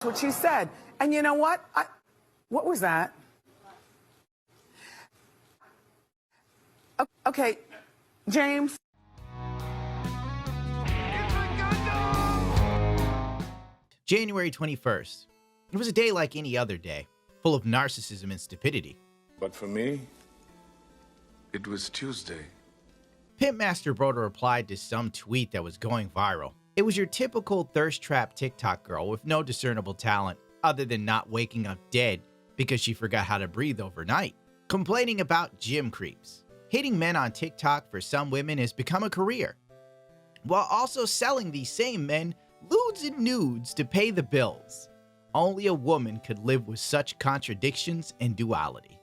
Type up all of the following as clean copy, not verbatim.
what she said. And you know what? What was that? Okay, James. January 21st. It was a day like any other day, full of narcissism and stupidity. But for me, it was Tuesday. Pimpmaster Broder replied to some tweet that was going viral. It was your typical thirst trap TikTok girl with no discernible talent other than not waking up dead because she forgot how to breathe overnight, complaining about gym creeps. Hating men on TikTok for some women has become a career, while also selling these same men lewds and nudes to pay the bills. Only a woman could live with such contradictions and duality.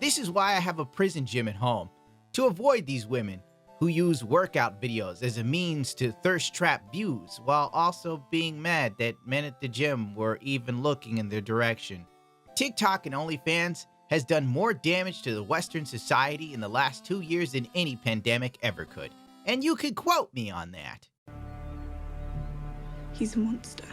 This is why I have a prison gym at home, to avoid these women who use workout videos as a means to thirst trap views while also being mad that men at the gym were even looking in their direction. TikTok and OnlyFans has done more damage to the Western society in the last 2 years than any pandemic ever could. And you could quote me on that. He's a monster.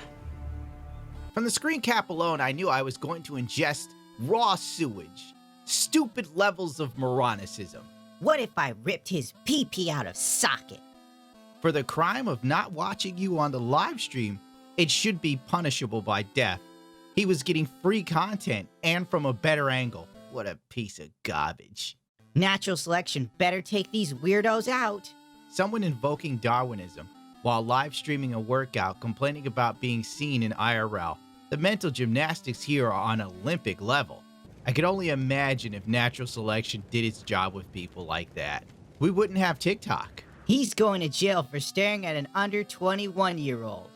From the screen cap alone, I knew I was going to ingest raw sewage, stupid levels of moronicism. What if I ripped his pee-pee out of socket? For the crime of not watching you on the live stream, it should be punishable by death. He was getting free content and from a better angle. What a piece of garbage. Natural selection better take these weirdos out. Someone invoking Darwinism while live streaming a workout, complaining about being seen in IRL. The mental gymnastics here are on Olympic level. I could only imagine if natural selection did its job with people like that. We wouldn't have TikTok. He's going to jail for staring at an under 21-year-old.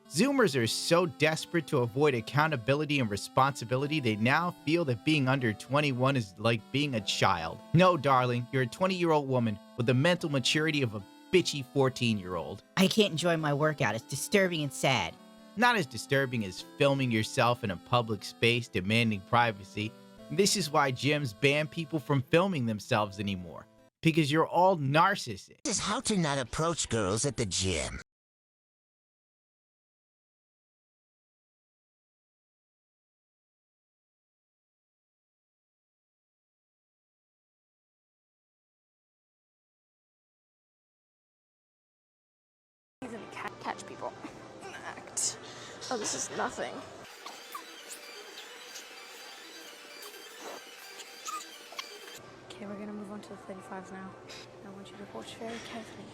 Zoomers are so desperate to avoid accountability and responsibility, they now feel that being under 21 is like being a child. No, darling, you're a 20-year-old woman with the mental maturity of a bitchy 14-year-old. I can't enjoy my workout. It's disturbing and sad. Not as disturbing as filming yourself in a public space demanding privacy. This is why gyms ban people from filming themselves anymore. Because you're all narcissists. This is how to not approach girls at the gym. He's gonna catch people. Act. Oh, this is nothing. Okay, we're gonna move on to the 35s now. I want you to watch very carefully.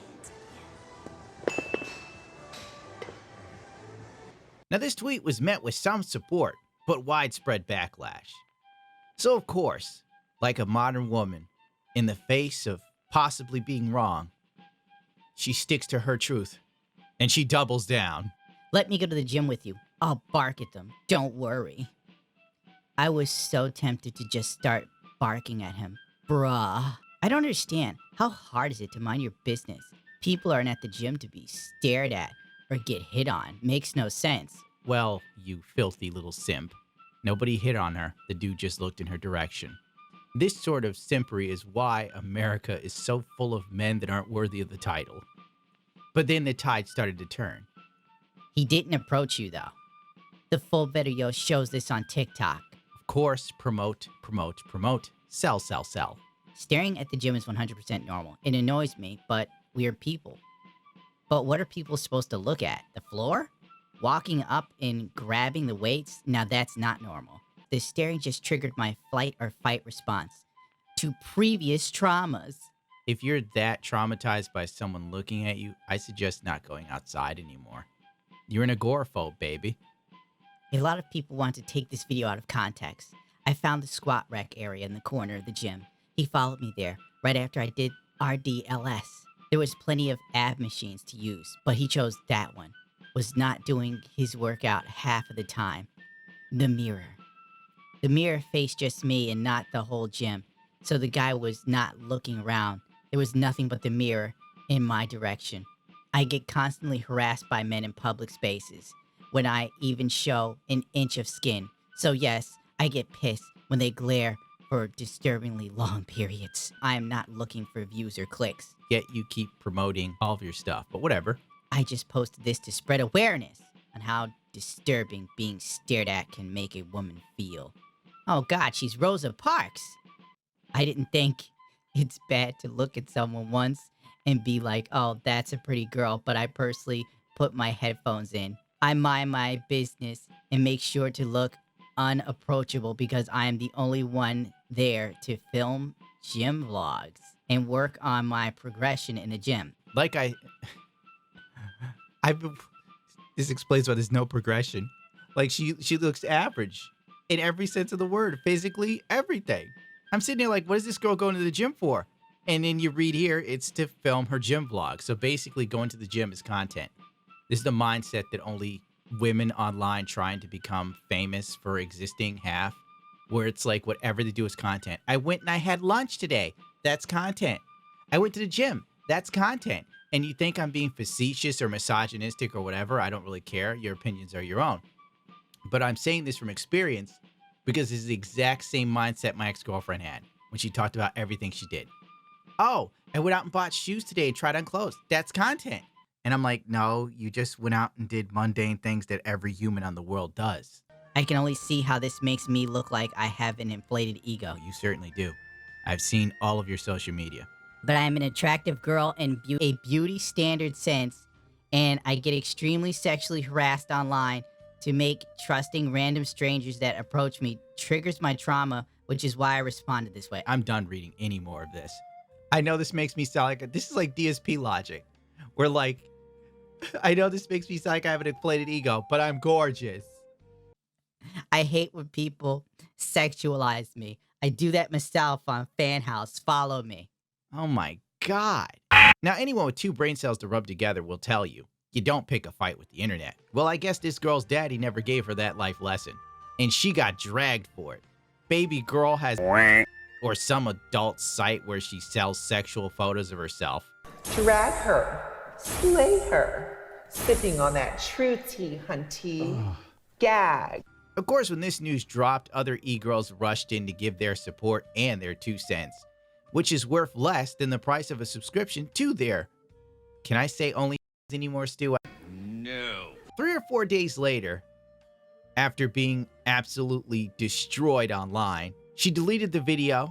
Now this tweet was met with some support, but widespread backlash. So of course, like a modern woman, in the face of possibly being wrong, she sticks to her truth, and she doubles down. Let me go to the gym with you. I'll bark at them. Don't worry. I was so tempted to just start barking at him. Bruh. I don't understand. How hard is it to mind your business? People aren't at the gym to be stared at or get hit on. Makes no sense. Well, you filthy little simp. Nobody hit on her. The dude just looked in her direction. This sort of simpery is why America is so full of men that aren't worthy of the title. But then the tide started to turn. He didn't approach you, though. The full video shows this on TikTok. Of course, promote, promote, promote. Sell, sell, sell. Staring at the gym is 100% normal. It annoys me, but we're people. But what are people supposed to look at? The floor? Walking up and grabbing the weights? Now that's not normal. The staring just triggered my flight or fight response to previous traumas. If you're that traumatized by someone looking at you, I suggest not going outside anymore. You're an agoraphobe, baby. A lot of people want to take this video out of context. I found the squat rack area in the corner of the gym. He followed me there right after I did RDLS. There was plenty of ab machines to use, but he chose that one. Was not doing his workout half of the time. The mirror. The mirror faced just me and not the whole gym, so the guy was not looking around. There was nothing but the mirror in my direction. I get constantly harassed by men in public spaces when I even show an inch of skin. So yes, I get pissed when they glare for disturbingly long periods. I am not looking for views or clicks. Yet you keep promoting all of your stuff, but whatever. I just posted this to spread awareness on how disturbing being stared at can make a woman feel. Oh God, she's Rosa Parks. I didn't think it's bad to look at someone once and be like, oh, that's a pretty girl, but I personally put my headphones in. I mind my business and make sure to look unapproachable because I am the only one there to film gym vlogs and work on my progression in the gym. Like this explains why there's no progression. Like she looks average in every sense of the word, physically, everything. I'm sitting there like, what is this girl going to the gym for? And then you read here, it's to film her gym vlog. So basically going to the gym is content. This is the mindset that only women online trying to become famous for existing have, where it's like whatever they do is content. I went and I had lunch today. That's content. I went to the gym. That's content. And you think I'm being facetious or misogynistic or whatever, I don't really care. Your opinions are your own. But I'm saying this from experience because this is the exact same mindset my ex-girlfriend had when she talked about everything she did. Oh, I went out and bought shoes today and tried on clothes. That's content. And I'm like, no, you just went out and did mundane things that every human on the world does. I can only see how this makes me look like I have an inflated ego. You certainly do. I've seen all of your social media. But I'm an attractive girl in a beauty standard sense, and I get extremely sexually harassed online. To make trusting random strangers that approach me triggers my trauma, which is why I responded this way. I'm done reading any more of this. I know this makes me sound like this is like DSP logic. Where like, I know this makes me sound like I have an inflated ego, but I'm gorgeous. I hate when people sexualize me. I do that myself on Fan House. Follow me. Oh my God. Now, anyone with two brain cells to rub together will tell you, you don't pick a fight with the internet. Well, I guess this girl's daddy never gave her that life lesson. And she got dragged for it. Baby girl has or some adult site where she sells sexual photos of herself. Drag her, slay her, sipping on that true tea, hunty. Gag. Of course, when this news dropped, other e-girls rushed in to give their support and their 2 cents, which is worth less than the price of a subscription to their, can I say only anymore, Stu? No. 3 or 4 days later, after being absolutely destroyed online, she deleted the video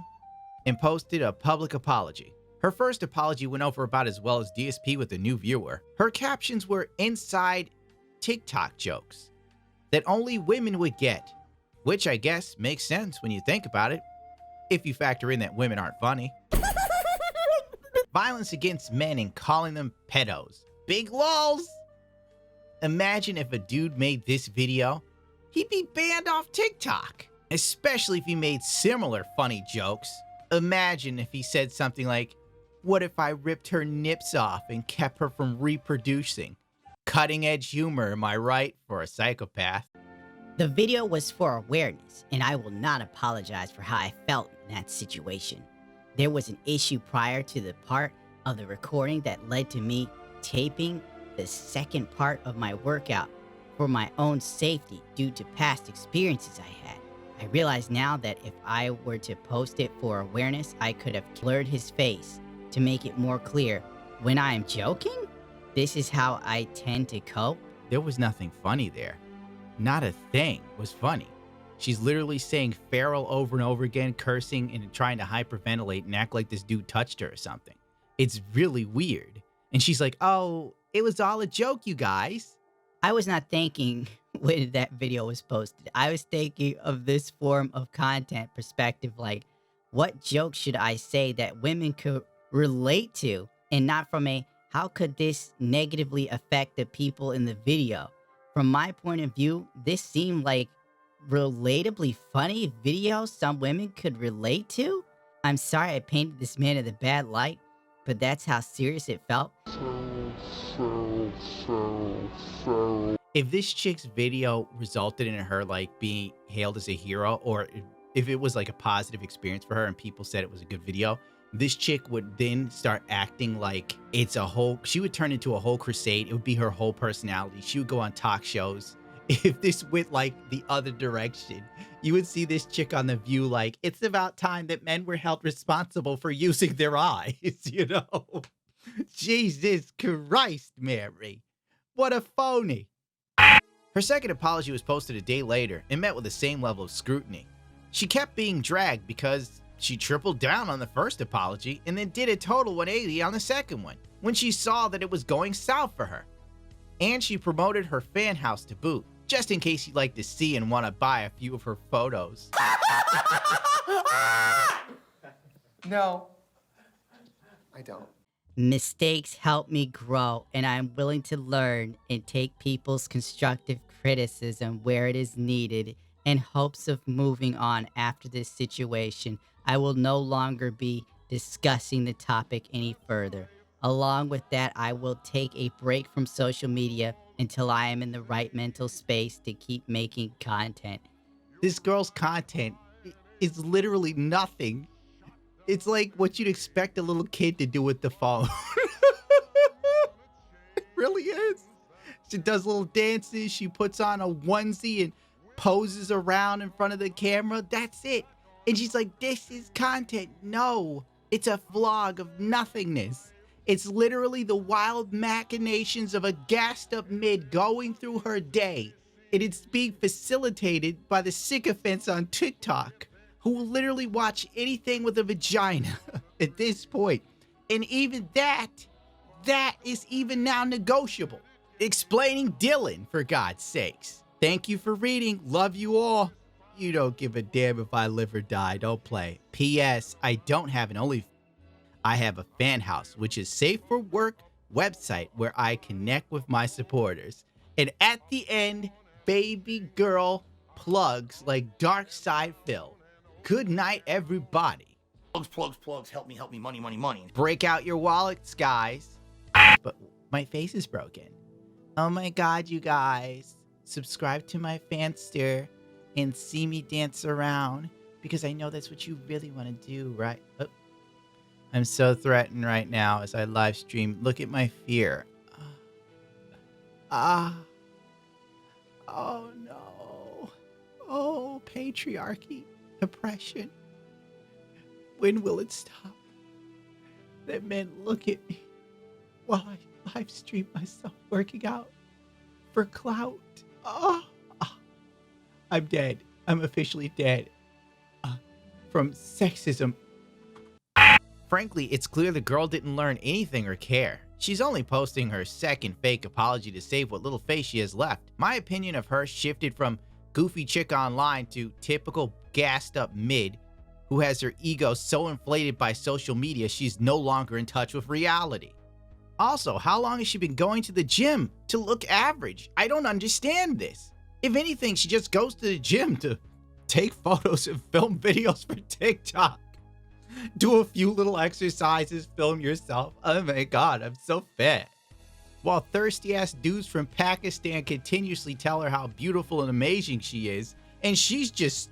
and posted a public apology. Her first apology went over about as well as DSP with a new viewer. Her captions were inside TikTok jokes that only women would get, which I guess makes sense when you think about it, if you factor in that women aren't funny. Violence against men and calling them pedos. Big lols. Imagine if a dude made this video, he'd be banned off TikTok, especially if he made similar funny jokes. Imagine if he said something like, what if I ripped her nips off and kept her from reproducing? Cutting edge humor, am I right, for a psychopath? The video was for awareness, and I will not apologize for how I felt in that situation. There was an issue prior to the part of the recording that led to me taping the second part of my workout for my own safety due to past experiences I had. I realize now that if I were to post it for awareness, I could have blurred his face to make it more clear. When I am joking, this is how I tend to cope. There was nothing funny there. Not a thing was funny. She's literally saying feral over and over again, cursing and trying to hyperventilate and act like this dude touched her or something. It's really weird. And she's like, oh, it was all a joke, you guys. I was not thinking when that video was posted. I was thinking of this form of content perspective, like, what joke should I say that women could relate to, and not from a, how could this negatively affect the people in the video? From my point of view, this seemed like relatably funny video some women could relate to. I'm sorry I painted this man in a bad light, but that's how serious it felt. If this chick's video resulted in her like being hailed as a hero, or if it was like a positive experience for her and people said it was a good video, this chick would then start acting like it's a whole, she would turn into a whole crusade. It would be her whole personality. She would go on talk shows. If this went like the other direction, you would see this chick on The View like, it's about time that men were held responsible for using their eyes, you know? Jesus Christ, Mary. What a phony. Her second apology was posted a day later and met with the same level of scrutiny. She kept being dragged because she tripled down on the first apology and then did a total 180 on the second one when she saw that it was going south for her. And she promoted her fan house to boot, just in case you'd like to see and want to buy a few of her photos. No, I don't. Mistakes help me grow, and I'm willing to learn and take people's constructive criticism where it is needed in hopes of moving on after this situation. I will no longer be discussing the topic any further. Along with that, I will take a break from social media until I am in the right mental space to keep making content. This girl's content is literally nothing. It's like what you'd expect a little kid to do with the phone. It really is. She does little dances. She puts on a onesie and poses around in front of the camera. That's it. And she's like, this is content. No, it's a vlog of nothingness. It's literally the wild machinations of a gassed up mid going through her day. And it's being facilitated by the sycophants on TikTok, who will literally watch anything with a vagina at this point. And even that is even now negotiable. Explaining Dylan, for God's sakes. Thank you for reading. Love you all. You don't give a damn if I live or die. Don't play. P.S. I don't have an OnlyFans. I have a fan house, which is safe for work website where I connect with my supporters. And at the end, baby girl plugs like Dark Side Phil. Good night, everybody. Plugs, help me, money. Break out your wallets, guys. But my face is broken. Oh my God, you guys. Subscribe to my Fanster and see me dance around because I know that's what you really want to do, right? Oh. I'm so threatened right now as I live stream. Look at my fear. Oh no. Oh, patriarchy. Oppression. When will it stop? That men look at me while I live stream myself working out for clout. I'm dead. I'm officially dead. From sexism. Frankly, it's clear the girl didn't learn anything or care. She's only posting her second fake apology to save what little face she has left. My opinion of her shifted from goofy chick online to typical gassed up mid who has her ego so inflated by social media she's no longer in touch with reality. Also, how long has she been going to the gym to look average? I don't understand this. If anything, she just goes to the gym to take photos and film videos for TikTok. Do a few little exercises, film yourself. Oh my God, I'm so fat. While thirsty ass dudes from Pakistan continuously tell her how beautiful and amazing she is, and she's just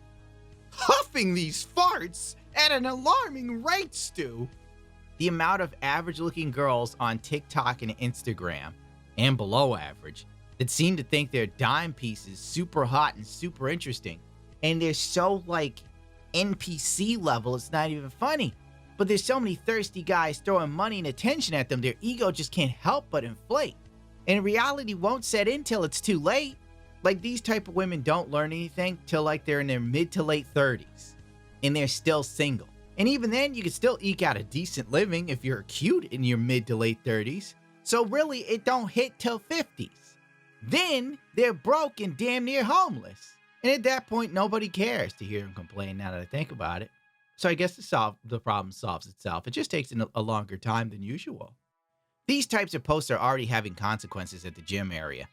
huffing these farts at an alarming rate, Stu. The amount of average looking girls on TikTok and Instagram, and below average, that seem to think they're dime pieces super hot and super interesting, and they're so like NPC level, it's not even funny. But there's so many thirsty guys throwing money and attention at them, their ego just can't help but inflate. And reality won't set in till it's too late. Like, these type of women don't learn anything till like they're in their mid to late 30s. And they're still single. And even then, you can still eke out a decent living if you're cute in your mid to late 30s. So really, it don't hit till 50s. Then, they're broke and damn near homeless. And at that point, nobody cares to hear them complain now that I think about it. So I guess the problem solves itself. It just takes a longer time than usual. These types of posts are already having consequences at the gym area.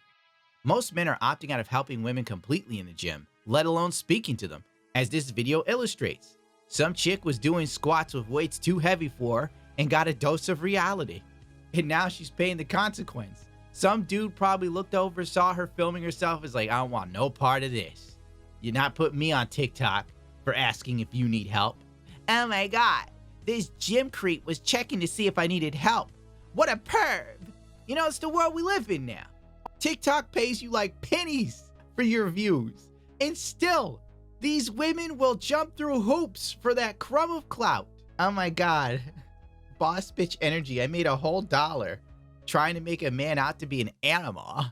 Most men are opting out of helping women completely in the gym, let alone speaking to them, as this video illustrates. Some chick was doing squats with weights too heavy for her and got a dose of reality. And now she's paying the consequence. Some dude probably looked over, saw her filming herself, is like, I don't want no part of this. You're not putting me on TikTok for asking if you need help. Oh my God, this gym creep was checking to see if I needed help. What a perv. You know, it's the world we live in now. TikTok pays you like pennies for your views. And still, these women will jump through hoops for that crumb of clout. Oh my God. Boss bitch energy. I made a whole $1 trying to make a man out to be an animal.